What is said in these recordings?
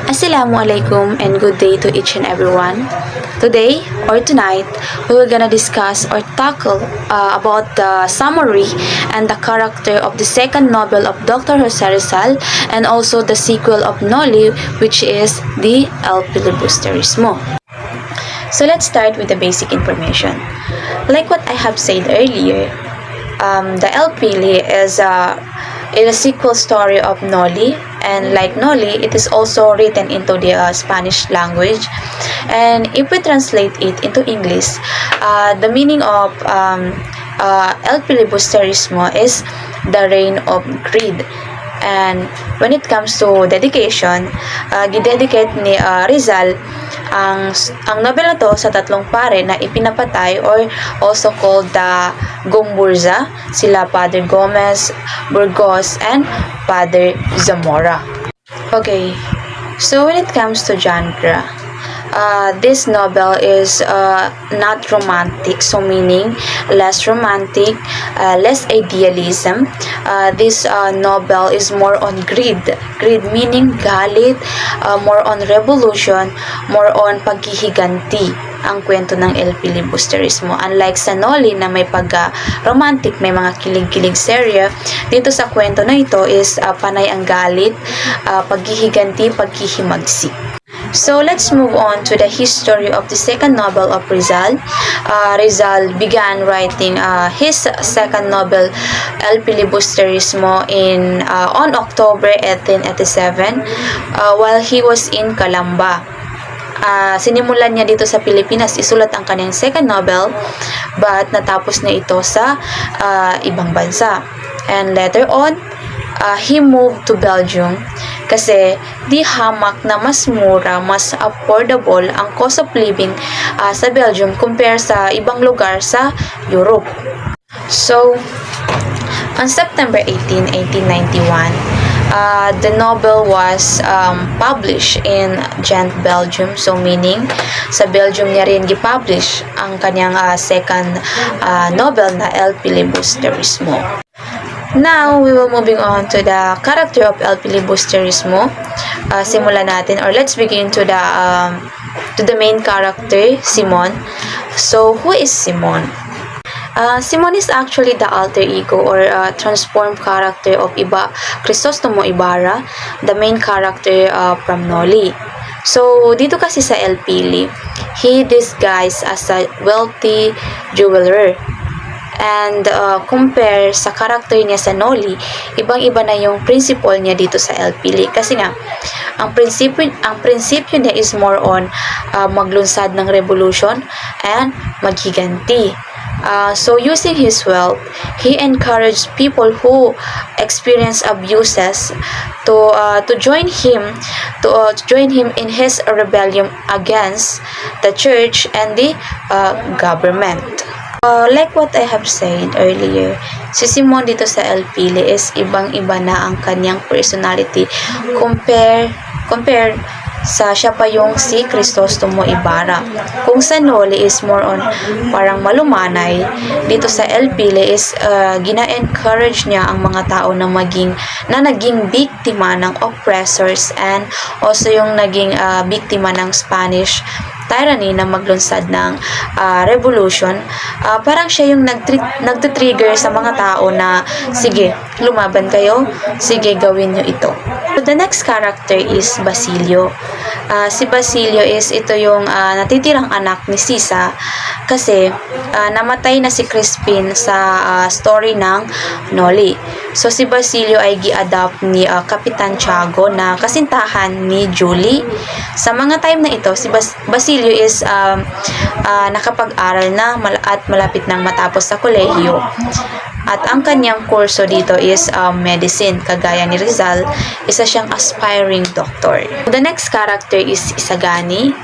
Assalamualaikum and good day to each and everyone. Today or tonight, we will gonna discuss or tackle about the summary and the character of the second novel of Dr. Jose Rizal and also the sequel of Noli, which is the El Filibusterismo. So let's start with the basic information. Like what I have said earlier, the El Pili is a sequel story of Noli, and like Noli, it is also written into the Spanish language. And if we translate it into English, the meaning of El Filibusterismo is the reign of greed. And when it comes to dedication, gidedicate ni Rizal ang novel na to sa tatlong pare na ipinapatay or also called the Gomburza, sila Father Gomez, Burgos, and Father Zamora. Okay, so when it comes to genre, this novel is not romantic, so meaning less romantic, less idealism. This novel is more on greed meaning galit, more on revolution, more on paghihiganti ang kwento ng El Filibusterismo. Unlike sa Noli na may pagka-romantic, may mga kilig-kilig serya, dito sa kwento na ito is panay ang galit, paghihiganti, paghihimagsik. So let's move on to the history of the second novel of Rizal. Rizal began writing his second novel, El Filibusterismo, on October 1887 while he was in Calamba. Sinimulan niya dito sa Pilipinas isulat ang kanyang second novel, but natapos niya ito sa ibang bansa. And later on, he moved to Belgium kasi di hamak na mas mura, mas affordable ang cost of living sa Belgium compare sa ibang lugar sa Europe. So, on September 18, 1891, the novel was published in Ghent, Belgium. So, meaning, sa Belgium niya rin gipublish ang kanyang second novel na El Filibusterismo. Now, we will moving on to the character of El Filibusterismo. Simulan natin, or let's begin to the main character, Simon. So, who is Simon? Simon is actually the alter ego or transformed character of Crisostomo Ibarra, the main character from Noli. So, dito kasi sa El Pili, he disguised as a wealthy jeweler. And compare sa character niya sa Noli, ibang-iba na yung principle niya dito sa El Pili. Kasi nga, ang prinsipyo niya is more on maglunsad ng revolution and maghiganti. So using his wealth, he encouraged people who experience abuses to join him in his rebellion against the church and the government. Like what I have said earlier, si Simon dito sa El Pili is ibang-iba na ang kanyang personality compare sa siya pa yung si Crisostomo Ibarra. Kung sa Noli is more on parang malumanay, dito sa El Pili is gina-encourage niya ang mga tao na naging biktima ng oppressors and also yung naging biktima ng Spanish tyranny na maglunsad ng revolution. Parang siya yung nagtitrigger sa mga tao na sige, lumaban kayo, sige, gawin nyo ito. So, the next character is Basilio. Si Basilio is ito yung natitirang anak ni Sisa kasi namatay na si Crispin sa story ng Noli. So si Basilio ay gi-adopt ni Kapitan Tiago na kasintahan ni Julie. Sa mga time na ito, si Basilio is nakapag-aral na at malapit nang matapos sa kolehiyo. At ang kanyang kurso dito is medicine. Kagaya ni Rizal, isa siyang aspiring doctor. The next character is Isagani.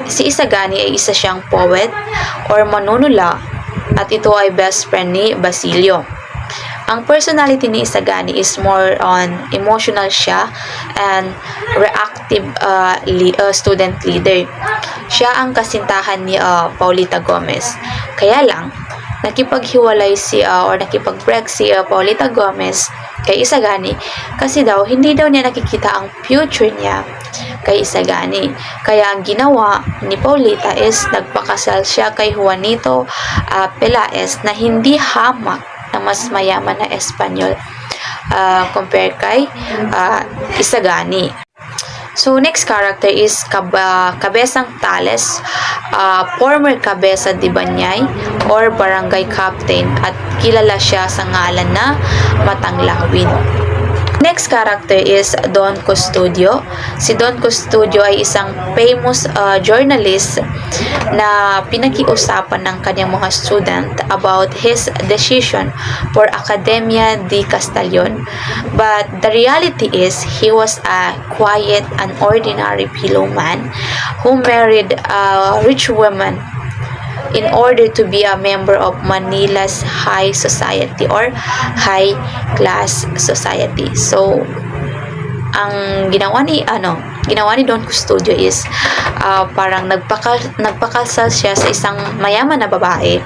Si Isagani ay isa siyang poet or manunula at ito ay best friend ni Basilio. Ang personality ni Isagani is more on emotional siya and reactive student leader. Siya ang kasintahan ni Paulita Gomez. Kaya lang, nakipaghiwalay si or nakipag-break si Paulita Gomez kay Isagani kasi daw hindi daw niya nakikita ang future niya kay Isagani. Kaya ang ginawa ni Paulita is nagpakasal siya kay Juanito Pelaez na hindi hamak na mas mayaman na Espanyol compare kay Isagani. So, next character is Cabezang Tales, former Cabeza de Banyay or barangay captain at kilala siya sa ngalan na Matanglawin. Next character is Don Custodio. Si Don Custodio ay isang famous journalist na pinakiusapan ng kanyang mga student about his decision for Academia de Castellon. But the reality is he was a quiet and ordinary pillow man who married a rich woman in order to be a member of Manila's high society or high class society. So, ang ginawa ni Don Custodio is parang nagpakasal siya sa isang mayaman na babae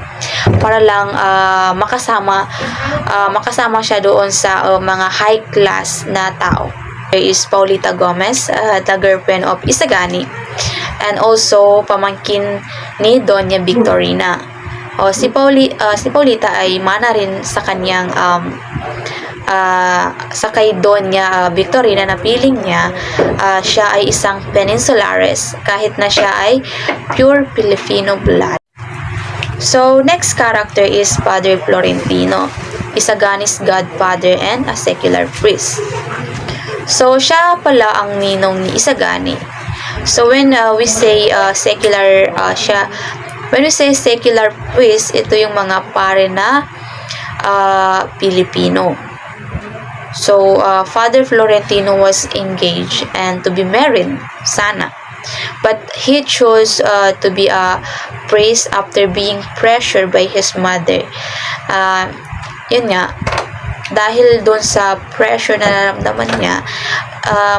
para lang makasama siya doon sa mga high class na tao. There is Paulita Gomez, the girlfriend of Isagani, and also pamangkin ni Doña Victorina. Si Paulita ay mana rin sa kanyang sa kay Doña Victorina na piling niya siya ay isang Peninsulares kahit na siya ay pure Filipino blood. So, next character is Father Florentino, Isagani's godfather and a secular priest. So, siya pala ang ninong ni Isagani. So, when we say secular priest, ito yung mga pare na Pilipino. So, Father Florentino was engaged and to be married, sana. But he chose to be a priest after being pressured by his mother. Yun nga, dahil doon sa pressure na naramdaman niya,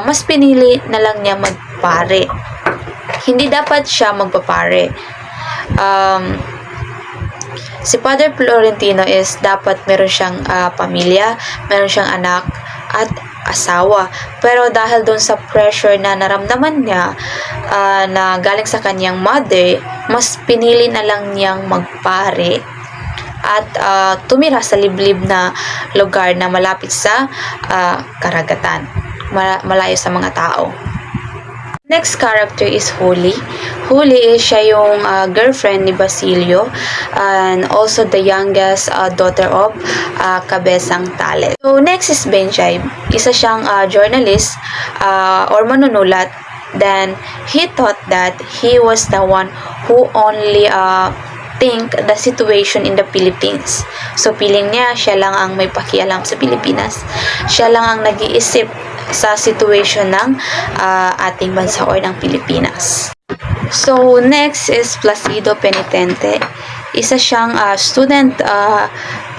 mas pinili na lang niya magpare. Hindi dapat siya magpapare. Si Father Florentino is dapat meron siyang pamilya, meron siyang anak at asawa. Pero dahil doon sa pressure na naramdaman niya na galing sa kanyang mother, mas pinili na lang niyang magpare at tumira sa liblib na lugar na malapit sa karagatan, malayo sa mga tao. Next character is Huli. Huli is siya yung girlfriend ni Basilio and also the youngest daughter of Cabezang Tales. So next is Benjay. Isa siyang journalist or manunulat. Then he thought that he was the one who only think the situation in the Philippines. So feeling niya siya lang ang may pakialam sa Pilipinas. Siya lang ang nag-iisip sa situation ng ating bansa or ng Pilipinas. So next is Placido Penitente. Isa siyang student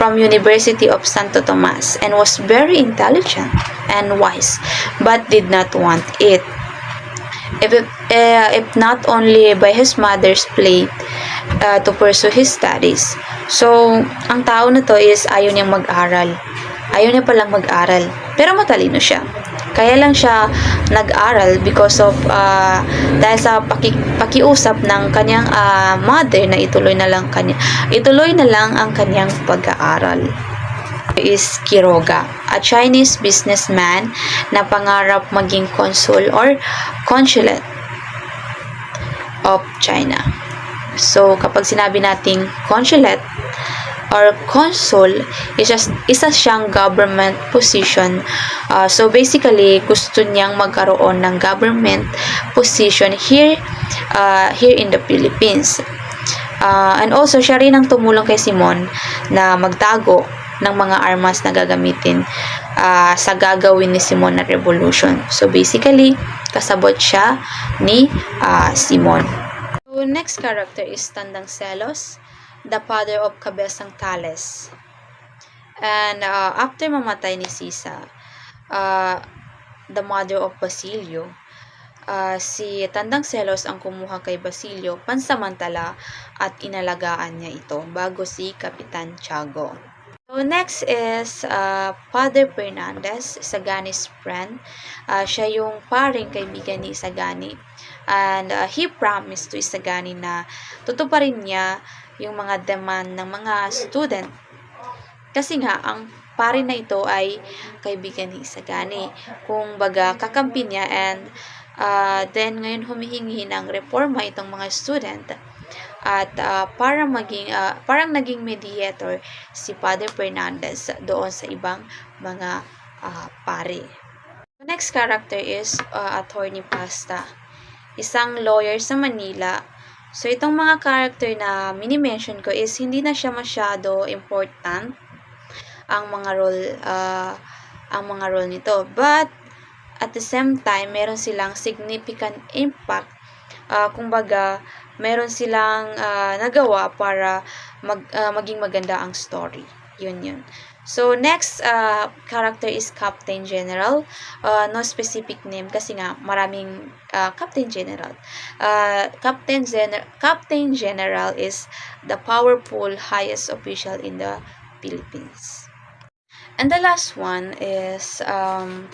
from University of Santo Tomas and was very intelligent and wise but did not want it. If not only by his mother's plate to pursue his studies. So, ang tao na to is ayaw niyang mag-aral. Ayaw niya palang mag-aral. Pero matalino siya. Kaya lang siya nag-aral because of dahil sa pakiusap ng kanyang mother na ituloy na lang ang kanyang pag-aaral. Is Quiroga, a Chinese businessman na pangarap maging consul or consulate of China. So, kapag sinabi nating consulate or consul, isa siyang government position. So, basically, gusto niyang magkaroon ng government position here in the Philippines. And also, siya rin ang tumulong kay Simon na magtago ng mga armas na gagamitin sa gagawin ni Simon na revolution. So, basically, kasabot siya ni Simon. So, next character is Tandang Celos, the father of Cabezang Tales. And after mamatay ni Sisa, the mother of Basilio, si Tandang Celos ang kumuha kay Basilio pansamantala at inalagaan niya ito bago si Kapitan Tiago. So, So next is Father Fernandez, Sagani's friend. Siya yung paring kaibigan ni Sagani. And he promised to Sagani na tutuparin niya yung mga demand ng mga student. Kasi nga, ang pare na ito ay kaibigan ni Sagani. Kung baga, kakampi niya and then ngayon humihingi ng reforma itong mga student. At parang naging mediator si Father Fernandez doon sa ibang mga pare. The next character is Attorney Pasta, isang lawyer sa Manila. So itong mga character na mini-mention ko is hindi na siya masyado important ang mga role nito, but at the same time meron silang significant impact. Kumbaga meron silang nagawa para maging maganda ang story. Yun. So, next character is Captain General. No specific name kasi nga maraming Captain General. Captain General is the powerful highest official in the Philippines. And the last one is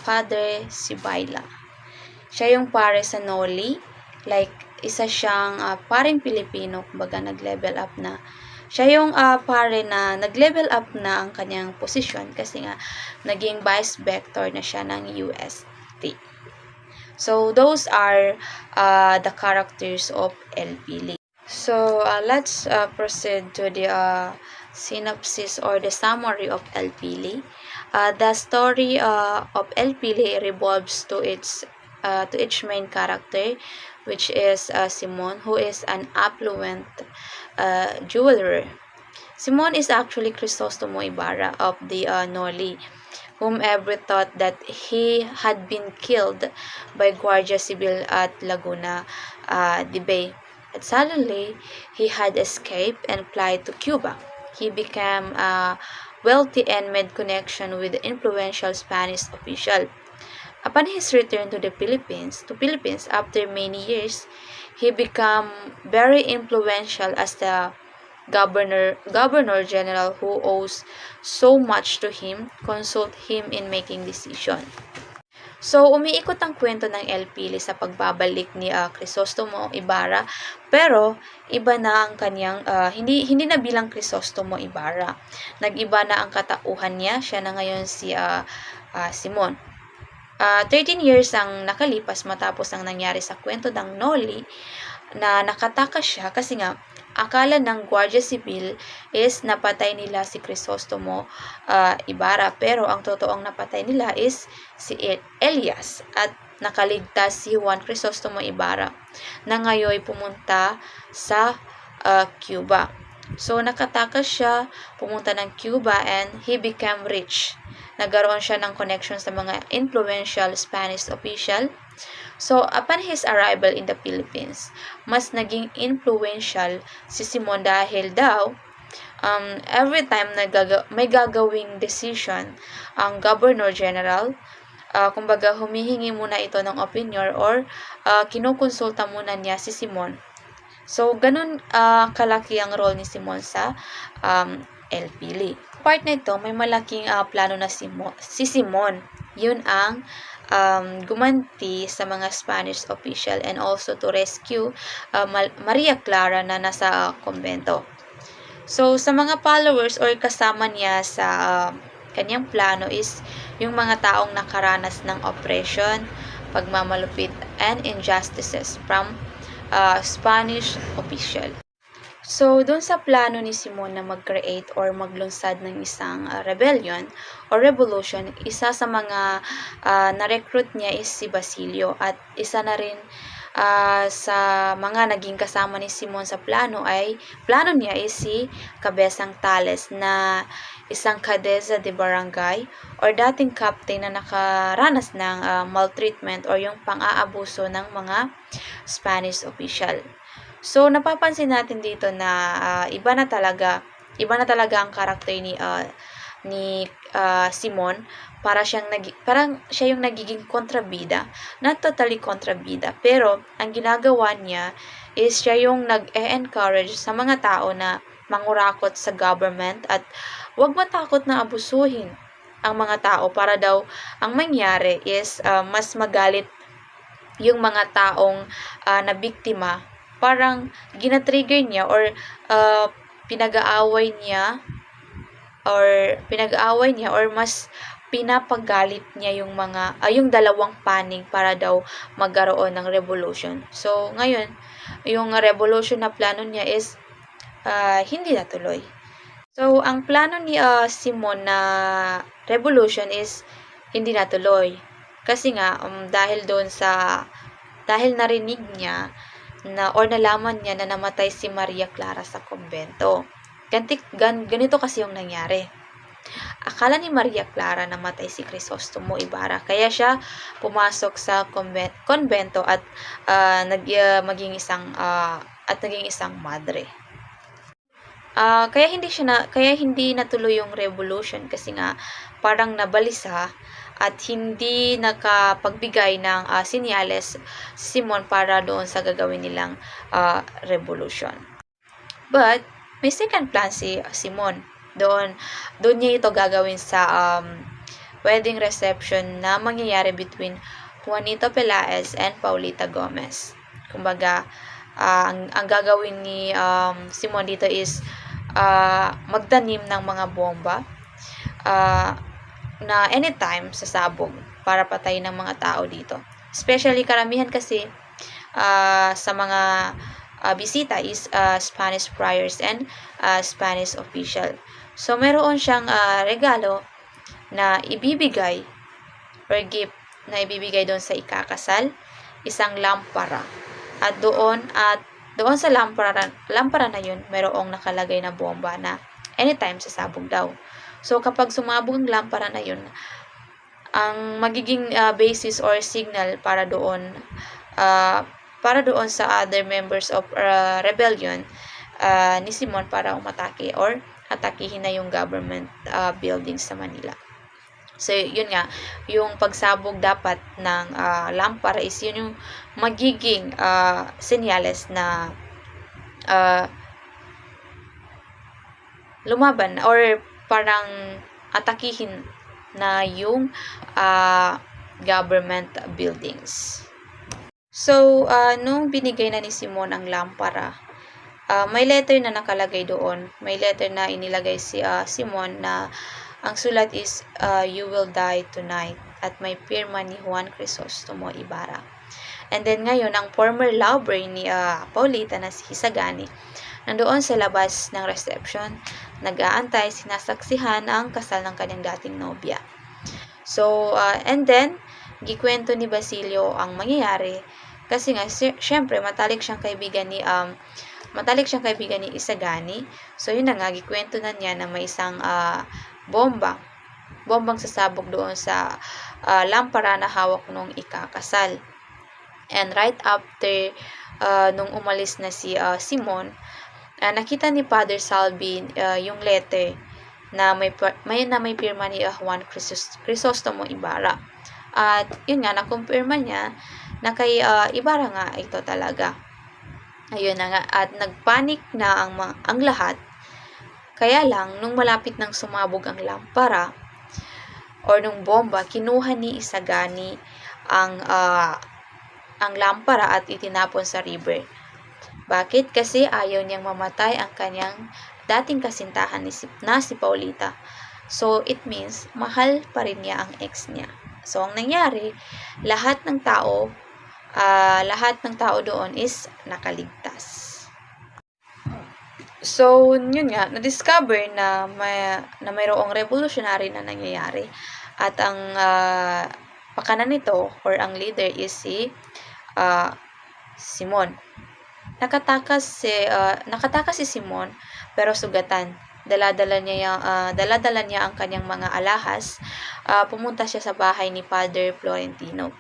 Padre Sibayla. Siya yung pare sa Noli. Like, isa siyang paring Pilipino, kumbaga nag-level up na. Siya yung pare na nag-level up na ang kanyang posisyon kasi nga naging vice vector na siya ng UST. So, those are the characters of El Pili. So, let's proceed to the synopsis or the summary of El Pili. The story of El Pili revolves to each main character, which is Simon, who is an affluent jeweler. Simon is actually Crisostomo Ibarra of the Noli, whom every thought that he had been killed by Guardia Civil at Laguna de Bay. And suddenly, he had escaped and fled to Cuba. He became wealthy and made connection with the influential Spanish official. Upon his return to the Philippines after many years, he became very influential as the governor general who owes so much to him, consult him in making decision. So, umiikot ang kwento ng El Pili sa pagbabalik ni Crisostomo Ibarra, pero iba na ang kanyang, hindi na bilang Crisostomo Ibarra. Nag-iba na ang katauhan niya, siya na ngayon si Simon. 13 years ang nakalipas matapos ang nangyari sa kwento ng Noli na nakatakas siya kasi nga akala ng Guardia Civil is napatay nila si Crisostomo Ibarra, pero ang totoong napatay nila is si Elias at nakaligtas si Juan Crisostomo Ibarra na ngayon pumunta sa Cuba. So nakatakas siya, pumunta ng Cuba and he became rich. Nagkaroon siya ng connection sa mga influential Spanish official. So, upon his arrival in the Philippines, mas naging influential si Simon dahil daw, every time may gagawing decision ang Governor General, kumbaga humihingi muna ito ng opinion or kinukonsulta muna niya si Simon. So, ganun kalaki ang role ni Simon sa El Pili. Part na ito, may malaking plano na si Simon. Yun ang gumanti sa mga Spanish official and also to rescue Maria Clara na nasa kumbento. So, sa mga followers or kasama niya sa kanyang plano is yung mga taong nakaranas ng oppression, pagmamalupit, and injustices from Spanish official. So, doon sa plano ni Simon na mag-create or maglunsad ng isang rebellion or revolution, isa sa mga na-recruit niya is si Basilio at isa na rin sa mga naging kasama ni Simon sa plano niya is si Cabezang Tales na isang kadeza de barangay or dating captain na nakaranas ng maltreatment or yung pang-aabuso ng mga Spanish official. So, napapansin natin dito na iba na talaga ang karakter ni Simon. Parang siya yung nagiging kontrabida, not totally kontrabida, pero ang ginagawa niya is siya yung nag-encourage sa mga tao na mangurakot sa government at huwag matakot na abusuhin ang mga tao para daw ang mangyari is mas magalit yung mga taong na biktima. Parang gina-trigger niya or pinag-aaway niya or mas pinapagalit niya yung mga yung dalawang panig para daw magkaroon ng revolution. So ngayon, yung revolution na plano niya is hindi natuloy. So ang plano ni Simon na revolution is hindi natuloy. Kasi nga dahil narinig niya or nalaman niya na namatay si Maria Clara sa kumbento. Ganito kasi yung nangyari. Akala ni Maria Clara namatay si Crisostomo Ibarra, kaya siya pumasok sa konbento at naging isang madre. Kaya hindi natuloy yung revolution kasi nga parang nabalisa at hindi nakapagbigay ng senyales si Simon para doon sa gagawin nilang revolution. But may second plan si Simon. Doon niya ito gagawin sa wedding reception na mangyayari between Juanito Pelaez and Paulita Gomez. Kumbaga, ang gagawin ni Simon dito is magtanim ng mga bomba na anytime sasabog para patayin ng mga tao dito. Especially karamihan kasi sa mga bisita is Spanish friars and Spanish official. So meron siyang regalo na ibibigay or gift na ibibigay doon sa ikakasal, isang lampara. At doon sa lampara na yun, merong nakalagay na bomba na anytime sasabog daw. So kapag sumabog ang lampara na yun, ang magiging basis or signal para doon sa other members of rebellion ni Simon para umatake or atakihin na yung government buildings sa Manila. So yun nga, yung pagsabog dapat ng lampara is yun yung magiging senyales na lumaban or parang atakihin na yung government buildings. So, nung binigay na ni Simon ang lampara, may letter na nakalagay doon. May letter na inilagay si Simon na ang sulat is, you will die tonight. At may pirma ni Juan Crisostomo Ibarra. And then ngayon, ang former lover ni Paulita na si Hisagani, nandoon sa labas ng reception, nag-aantay, sinasaksihan ang kasal ng kanyang dating nobya. So, and then, gikwento ni Basilio ang mangyayari kasi nga, syempre, matalik siyang kaibigan ni Hisagani. So, yun na nga, gikwento na niya na may isang bombang sasabog doon sa lampara na hawak nung ikakasal. And right after nung umalis na si Simon, nakita ni Father Salvi yung letter na may pirma ni Juan Crisostomo Ibarra. At yun nga, nakumpirma niya na kay Ibarra nga ito talaga. Ayun na nga, at nagpanik na ang lahat. Kaya lang, nung malapit nang sumabog ang lampara or nung bomba, kinuha ni Hisagani ang lampara at itinapon sa river. Bakit? Kasi ayaw niyang mamatay ang kanyang dating kasintahan na si Paulita. So, it means, mahal pa rin niya ang ex niya. So, ang nangyari, lahat ng tao doon is nakaligtas. So, yun nga, na-discover na mayroong revolutionary na nangyayari. At ang pakanan nito, or ang leader is si Simon. Nakatakas si Simon, pero sugatan. Dala-dala niya ang kanyang mga alahas. Pumunta siya sa bahay ni Father Florentino.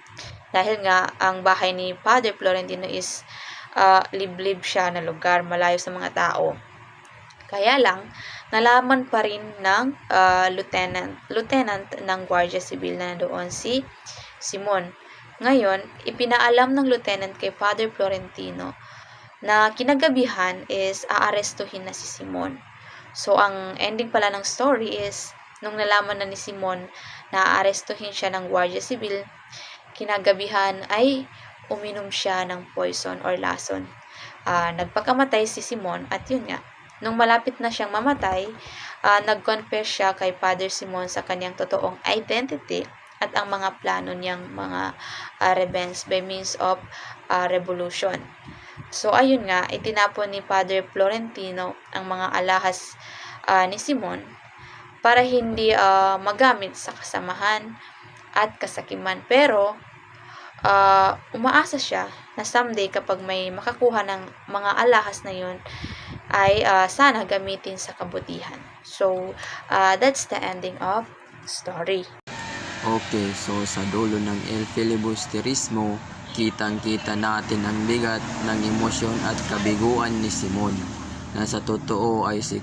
Dahil nga, ang bahay ni Father Florentino is liblib siya na lugar, malayo sa mga tao. Kaya lang, nalaman pa rin ng lieutenant ng Guardia Civil na doon si Simon. Ngayon, ipinaalam ng lieutenant kay Father Florentino na kinagabihan is aarestuhin na si Simon. So, ang ending pala ng story is, nung nalaman na ni Simon na aarestuhin siya ng Guardia Civil, kinagabihan ay uminom siya ng poison or lason. Nagpakamatay si Simon at yun nga, nung malapit na siyang mamatay, nag-confess siya kay Father Simon sa kanyang totoong identity at ang mga plano niyang mga revenge by means of revolution. So, ayun nga, itinapon ni Father Florentino ang mga alahas ni Simon para hindi magamit sa kasamahan at kasakiman. Pero, umaasa siya na someday kapag may makakuha ng mga alahas na yun, ay sana gamitin sa kabutihan. So, that's the ending of story. Okay, so sa dulo ng El Filibusterismo, kitang-kita natin ang bigat ng emosyon at kabiguan ni Simon, na sa totoo ay si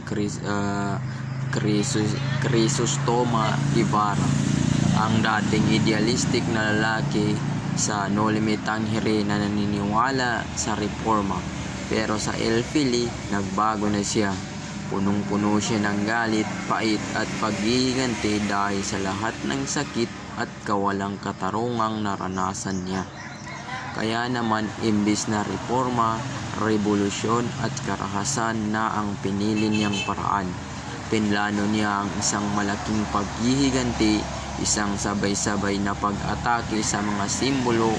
Crisostoma Ibarra, ang dating idealistic na lalaki sa Noli Me Tangere na naniniwala sa reforma. Pero sa El Fili, nagbago na siya. Punong-puno siya ng galit, pait at paghihiganti dahil sa lahat ng sakit at kawalang katarungang naranasan niya. Kaya naman, imbis na reforma, revolusyon at karahasan na ang pinili niyang paraan, pinlano niya ang isang malaking paghihiganti, isang sabay-sabay na pag-atake sa mga simbolo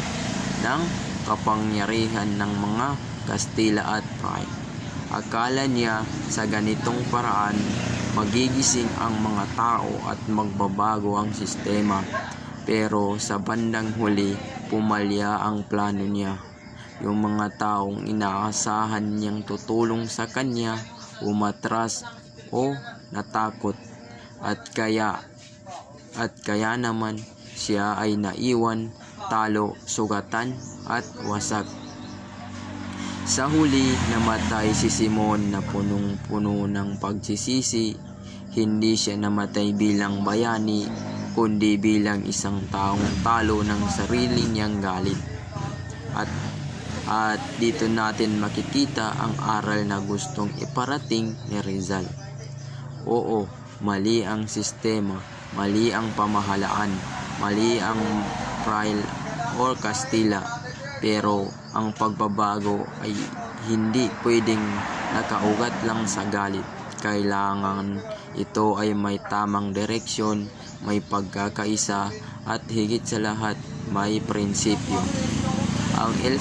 ng kapangyarihan ng mga Kastila at Pry. Akala niya sa ganitong paraan magigising ang mga tao at magbabago ang sistema. Pero sa bandang huli, pumalya ang plano niya. Yung mga taong inaasahan niyang tutulong sa kanya, umatras o natakot. At kaya naman siya ay naiwan, talo, sugatan at wasak. Sa huli, namatay si Simon na punong-puno ng pagsisisi. Hindi siya namatay bilang bayani, kundi bilang isang taong talo ng sarili niyang galit. At dito natin makikita ang aral na gustong iparating ni Rizal. Oo, mali ang sistema, mali ang pamahalaan, mali ang Pry or Kastila. Pero ang pagbabago ay hindi pwedeng nakaugat lang sa galit. Kailangan ito ay may tamang direksyon, may pagkakaisa at higit sa lahat may prinsipyo. Ang El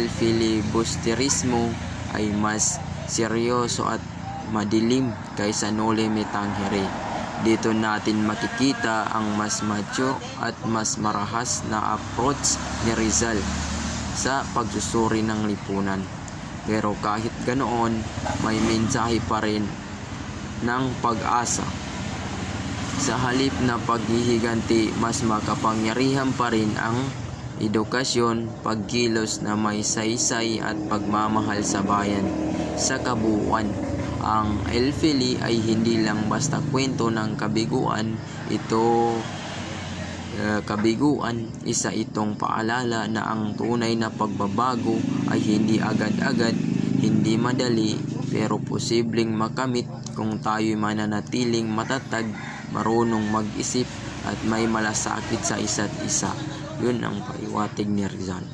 Filibusterismo ay mas seryoso at madilim kaysa Noli Me Tangere. Dito natin makikita ang mas mature at mas marahas na approach ni Rizal sa pagsusuri ng lipunan. Pero kahit ganoon, may mensahe pa rin ng pag-asa. Sa halip na paghihiganti, mas makapangyarihan pa rin ang edukasyon, pagkilos na may saysay at pagmamahal sa bayan. Sa kabuuan, ang El Fili ay hindi lang basta kwento ng kabiguan. Isa itong paalala na ang tunay na pagbabago ay hindi agad-agad, hindi madali, pero posibleng makamit kung tayo'y mananatiling matatag, marunong mag-isip at may malasakit sa isa't isa. Yun ang paiwatig ni Rizal.